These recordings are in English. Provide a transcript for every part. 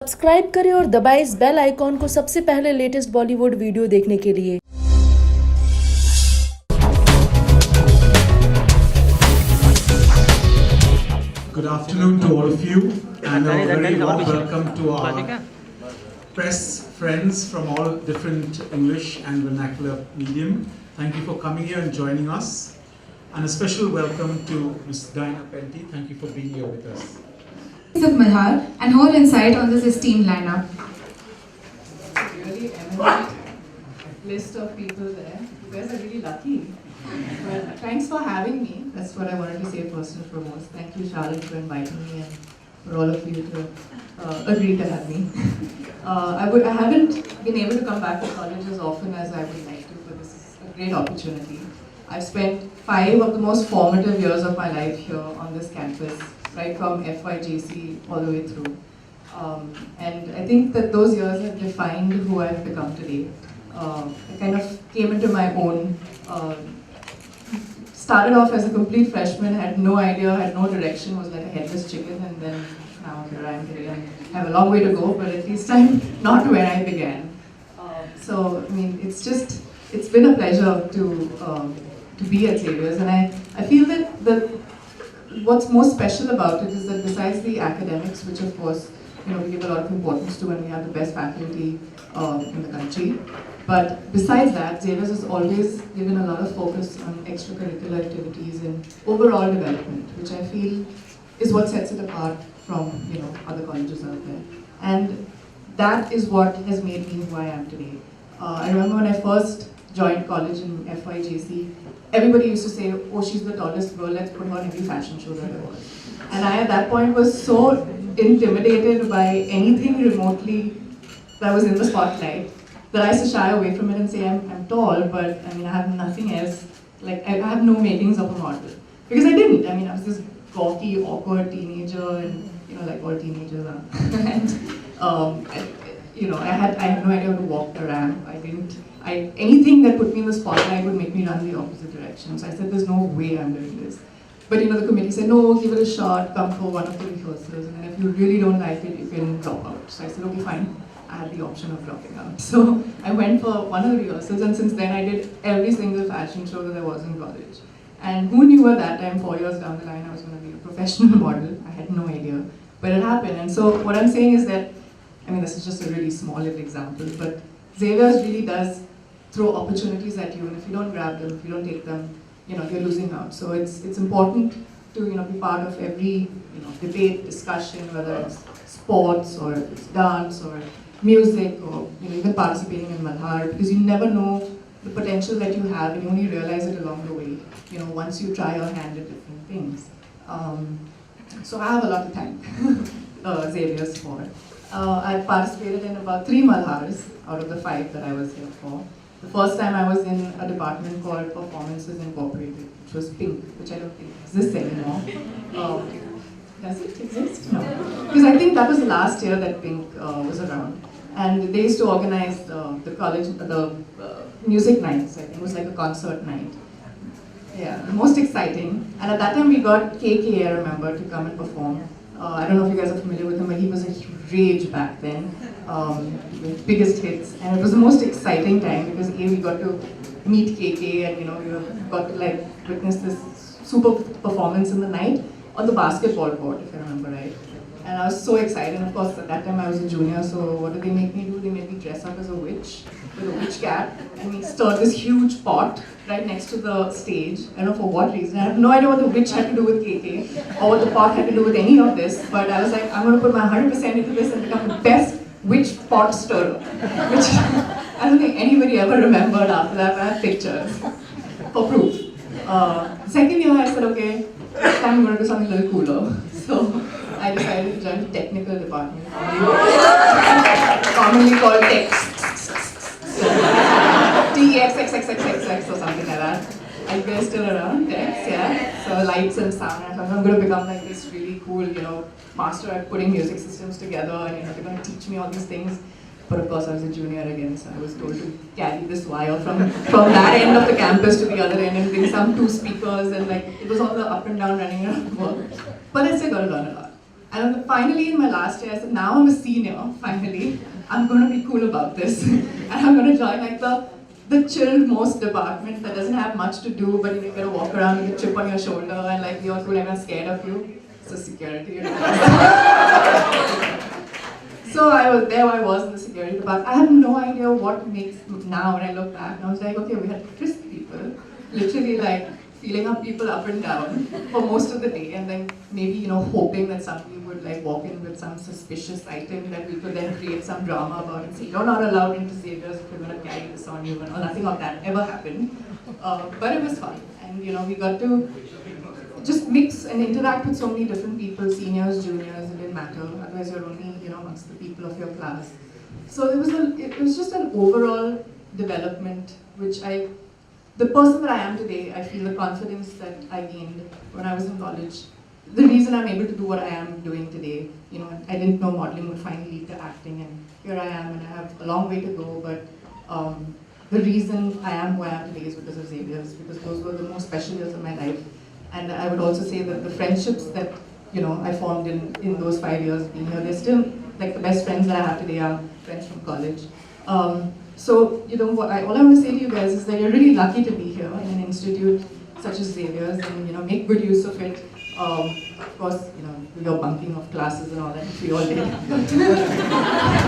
Subscribe करें और दबाएं इस बेल आइकॉन को सबसे पहले लेटेस्ट बॉलीवुड वीडियो देखने के लिए। Good afternoon to all of you, and a very warm welcome to our press friends from all different English and vernacular medium. Thank you for coming here and joining us, and a special welcome to Ms. Diana Penty. Thank you for being here with us. Of Malhar and whole insight on this esteemed lineup. Really eminent list of people there. You guys are really lucky. But thanks for having me. That's what I wanted to say first and foremost. Thank you, Charlotte, for inviting me and for all of you to agree to have me. I haven't been able to come back to college as often as I would like to, but this is a great opportunity. I've spent 5 of the most formative years of my life here on this campus, right from FYJC all the way through. And I think that those years have defined who I've become today. I kind of came into my own, started off as a complete freshman, had no idea, had no direction, was like a headless chicken, and then now here I am today. I have a long way to go, but at least I'm not where I began. So, I mean, it's been a pleasure to be at Xavier's, and I feel that what's most special about it is that besides the academics, which of course, we give a lot of importance to, and we have the best faculty in the country, but besides that, Xavier's has always given a lot of focus on extracurricular activities and overall development, which I feel is what sets it apart from, other colleges out there. And that is what has made me who I am today. I remember when I first joined college in FYJC, everybody used to say, oh, she's the tallest girl, let's put her on every fashion show that there was. And I, at that point, was so intimidated by anything remotely that was in the spotlight that I used to shy away from it and say, I'm tall, but I mean, I have nothing else. Like, I have no makings of a model. Because I didn't. I mean, I was this gawky, awkward teenager, and, like all teenagers are. And, I had no idea how to walk the ramp. Anything that put me in the spotlight would make me run the opposite direction. So I said, there's no way I'm doing this. But the committee said, no, give it a shot, come for one of the rehearsals, and then if you really don't like it, you can drop out. So I said, okay, fine. I had the option of dropping out. So I went for one of the rehearsals, and since then I did every single fashion show that there was in college. And who knew at that time, 4 years down the line, I was going to be a professional model. I had no idea. But it happened. And so what I'm saying is that, this is just a really small little example, but Xavier's really does throw opportunities at you, and if you don't grab them, if you don't take them, you're losing out. So it's important to be part of every debate, discussion, whether it's sports or it's dance or music or even participating in Malhar, because you never know the potential that you have, and you only realize it along the way. Once you try your hand at different things. So I have a lot to thank Xavier's for. I've participated in about 3 Malhars out of the 5 that I was here for. The first time I was in a department called Performances Incorporated, which was Pink, which I don't think exists anymore. Does it exist? No. Because I think that was the last year that Pink was around. And they used to organize the college, the music nights. I think it was like a concert night. Yeah, the most exciting. And at that time we got KK, I remember, to come and perform. I don't know if you guys are familiar with him, but he was a rage back then. With biggest hits, and it was the most exciting time because we got to meet KK, and we got to witness this super performance in the night on the basketball court, if I remember right. And I was so excited. And of course, at that time I was a junior, so what did they make me do? They made me dress up as a witch with a witch cap, and we stirred this huge pot right next to the stage. I don't know for what reason. I have no idea what the witch had to do with KK or what the pot had to do with any of this, but I was like, I'm going to put my 100% into this and become the best witch pot stirrer, which I don't think anybody ever remembered after that, but I have pictures for proof. Second year I said, okay, this time I'm going to do something a little cooler. So I decided to join the technical department, commonly called Tex. TEXXXXXX or something like that. Are you guys still around? Tex, yeah. So lights and sound. I thought I'm going to become like this really cool, master at putting music systems together, and they're going to teach me all these things. But of course I was a junior again, so I was told to carry this wire from that end of the campus to the other end and bring some 2 speakers, and it was all the up and down running around work. But I still got to learn a lot. And finally, in my last year, I said, now I'm a senior, finally. I'm going to be cool about this. And I'm going to join like the chilled most department that doesn't have much to do, but you get to walk around with a chip on your shoulder and like you're cool, everyone's scared of you. So security. So I was in the security department. I had no idea what makes, now when I look back, and I was like, okay, we had crisp people, literally like feeling up people up and down for most of the day, and then maybe, you know, hoping that somebody would like walk in with some suspicious item that we could then create some drama about and say, you're not allowed into Xavier's if we're going to carry this on you, and nothing of that ever happened. But it was fun, and you know, we got to just mix and interact with so many different people, seniors, juniors, it didn't matter, otherwise you're only, you know, amongst the people of your class. So it was just an overall development, which the person that I am today, I feel the confidence that I gained when I was in college. The reason I'm able to do what I am doing today, you know, I didn't know modeling would finally lead to acting, and here I am, and I have a long way to go, but the reason I am who I am today is because of Xavier's, because those were the most special years of my life. And I would also say that the friendships that, you know, I formed in those 5 years being here, they're still like the best friends that I have today are friends from college. So, you know, all I want to say to you guys is that you're really lucky to be here in an institute such as Xavier's, and, you know, make good use of it. Of course, you know, do your bunking of classes and all that, which we all did.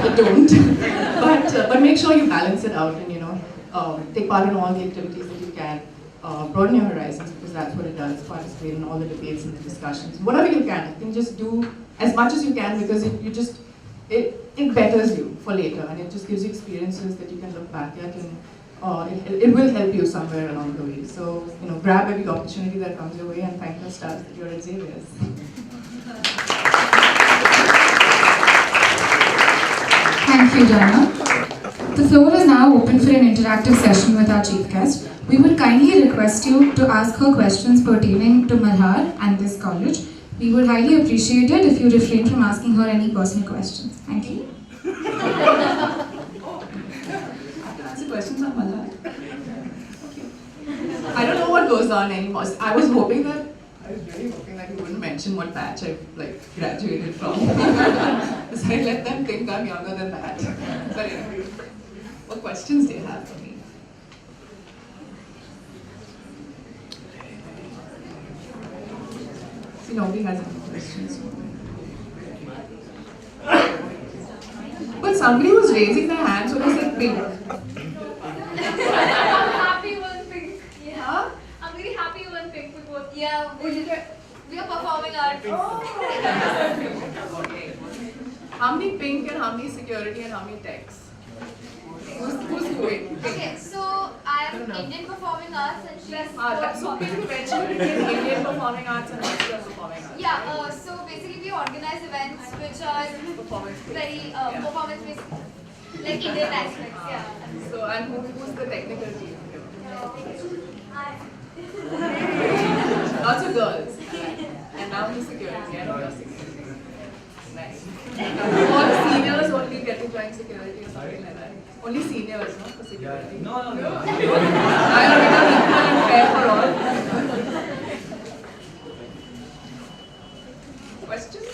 But don't. But make sure you balance it out and, you know, take part in all the activities that you can. Broaden your horizons, because that's what it does, participate in all the debates and the discussions. Whatever you can, I think just do as much as you can, because it betters you for later, and it just gives you experiences that you can look back at, and it will help you somewhere along the way. So, you know, grab every opportunity that comes your way, and thank the stars that you're at Xavier's. Thank you, Diana. The floor is now open for an interactive session with our chief guest. We would kindly request you to ask her questions pertaining to Malhar and this college. We would highly appreciate it if you refrain from asking her any personal questions. Thank you. I have to answer questions on Malhar. Okay. I don't know what goes on anymore. I was really hoping that you wouldn't mention what batch I graduated from. So I let them think I'm younger than that. But anyway, what questions do you have for me? See, nobody has any questions. But somebody was raising their hand, so they said pink. I'm happy you went pink. Yeah. Huh? I'm very happy you went pink because we are performing arts. Okay. How many pink and how many security and how many techs? Who's going? Okay, so I am Indian performing arts and she's So pink eventually became Indian performing arts and Western performing arts. yeah. So basically we organize events which are very performance based, like Indian aspects. Yeah. So and who's the technical team? Lots of girls. And now who's security? I know you're security. Nice. All the seniors only get to join security or something like that. Only seniors, no? For security. No. I will become equal and fair for all. Questions?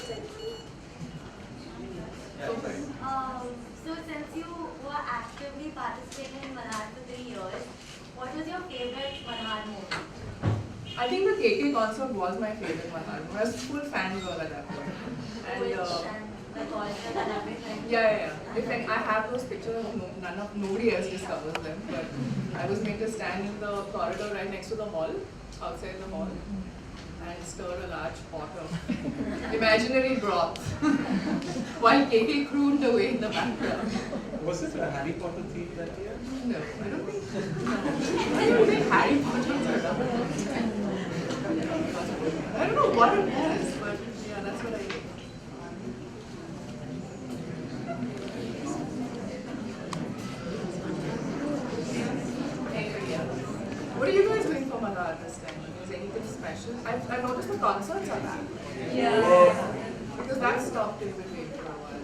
Go for it. So since you were actively participating in Malhar for 3 years, what was your favorite Malhar moment? I think the KK concert was my favorite Malhar. I was a full fangirl at that point. And Which and the concert and everything? yeah. I have those pictures, nobody else discovers them, but I was made to stand in the corridor right next to the hall, outside the hall, and stir a large pot of imaginary broth while KK crooned away in the background. Was it a Harry Potter theme that year? No, I don't think so. No. I don't think Harry Potter. I don't know what it was, but yeah, that's what I did. Anyway, yeah. What are you guys doing for Malhar this time? Is anything special? I've noticed the concerts are back. Yeah. Because that stopped in between for a while.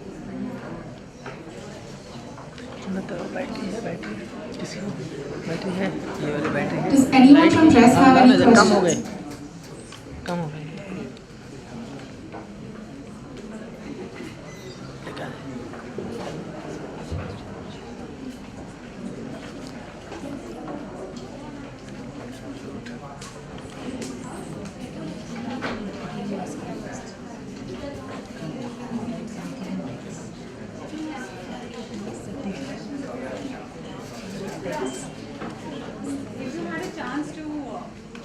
बैठी है ये वाली बैठी है Does anyone from press have any कम हो गए questions? कम हो गए If you had a chance to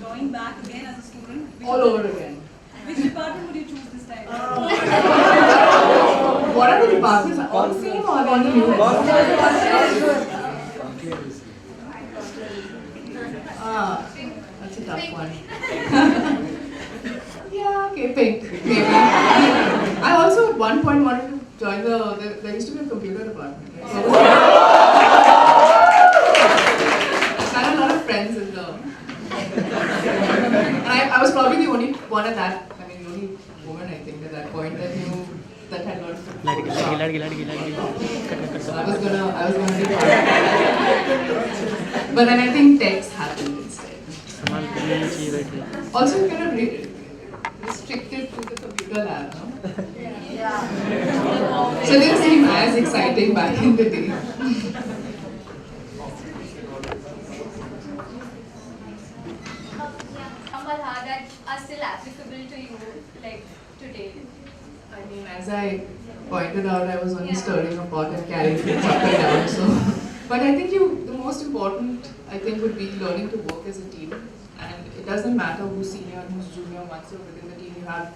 join back again as a student, All over again. which department would you choose this time? What are the departments? All the same or are there any new ones? That's a tough one. Yeah, okay, pink, maybe. I also at one point wanted to join there used to be a computer department. Right? So I had a lot of friends in the... And I was probably the only one at that, the only woman I think at that point that knew, that had learned to So I was gonna be part of it. But then I think text happened instead. Also kind of restricted to the computer lab, no? Yeah. So it didn't seem as exciting back in the day. Malhar that are still applicable to you, like today? As I pointed out, I was only stirring a pot and carrying things up and down. So, but I think the most important, would be learning to work as a team. And it doesn't matter who's senior and who's junior. Once you're within the team, you have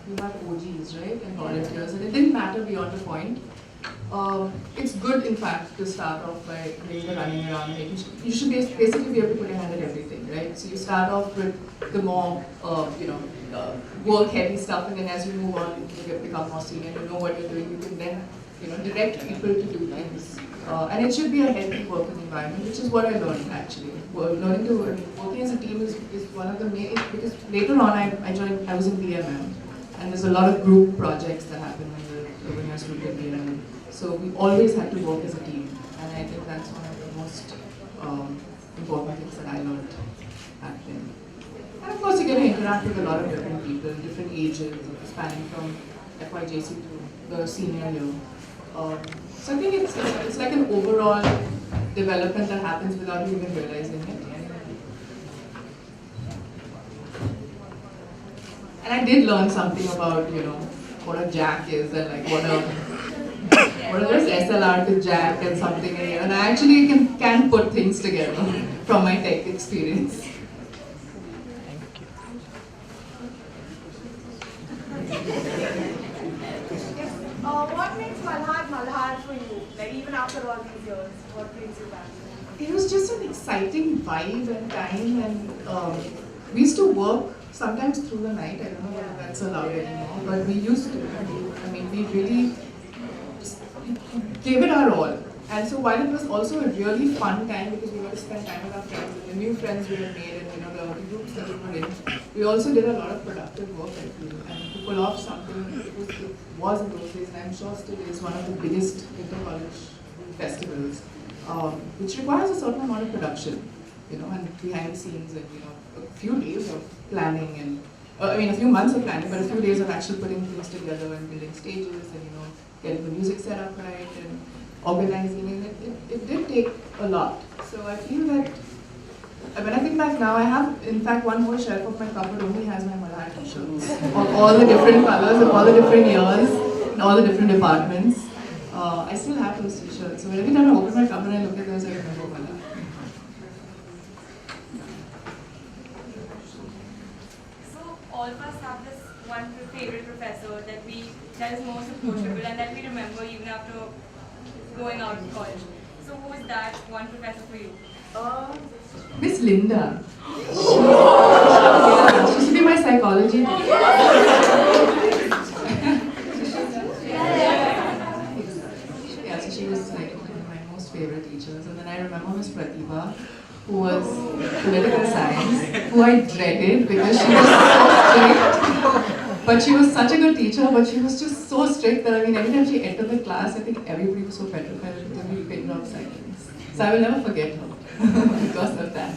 OGs, right, and volunteers, and it didn't matter beyond a point. It's good, in fact, to start off by doing the running around. You should basically be able to put your hand at everything, right? So you start off with the more, work-heavy stuff, and then as you move on, you become more senior. You know what you're doing. You can then, direct people to do things. And it should be a healthy working environment, which is what I learned actually. Working as a team is one of the main, because later on I was in BMM, and there's a lot of group projects that happen when you're a student in BMM. So we always had to work as a team, and I think that's one of the most important things that I learned back then. And of course, you're going to interact with a lot of different people, different ages, spanning from FYJC to the senior year. So I think it's like an overall development that happens without you even realizing it. And I did learn something about, what a jack is and like what is SLR to jack and something, and I actually can put things together from my tech experience. What makes Malhar for you? Like even after all these years, what brings you back? It was just an exciting vibe and time, and we used to work sometimes through the night. I don't know whether that's allowed anymore, but we used to. We really just gave it our all. And so while it was also a really fun time because we got to spend time with our friends and the new friends we had made and the groups that we were in, we also did a lot of productive work, I feel, and to pull off something it was in those days, and I'm sure still is one of the biggest inter-college festivals, which requires a certain amount of production, and behind the scenes, and a few days of planning and a few months of planning, but a few days of actually putting things together and building stages and getting the music set up right and organizing, and it did take a lot. So I feel that when I think back now, I have in fact one whole shelf of my cupboard only has my Malhar t-shirts of all the different colors, of all the different years, in all the different departments. I still have those t-shirts, so every time I open my cupboard and I look at those, I remember Malhar. All of us have this one favorite professor that is most approachable and that we remember even after going out of college. So who is that one professor for you? Miss Linda. She should be my psychology teacher. Yeah, so she was like one of my most favorite teachers. And then I remember Miss Pratibha, who was political science, who I dreaded because she was so strict. But she was such a good teacher, but she was just so strict that every time she entered the class, I think everybody was so petrified that we picked up silence. So I will never forget her because of that.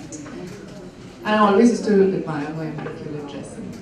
And I always used to admire her immaculate dressing.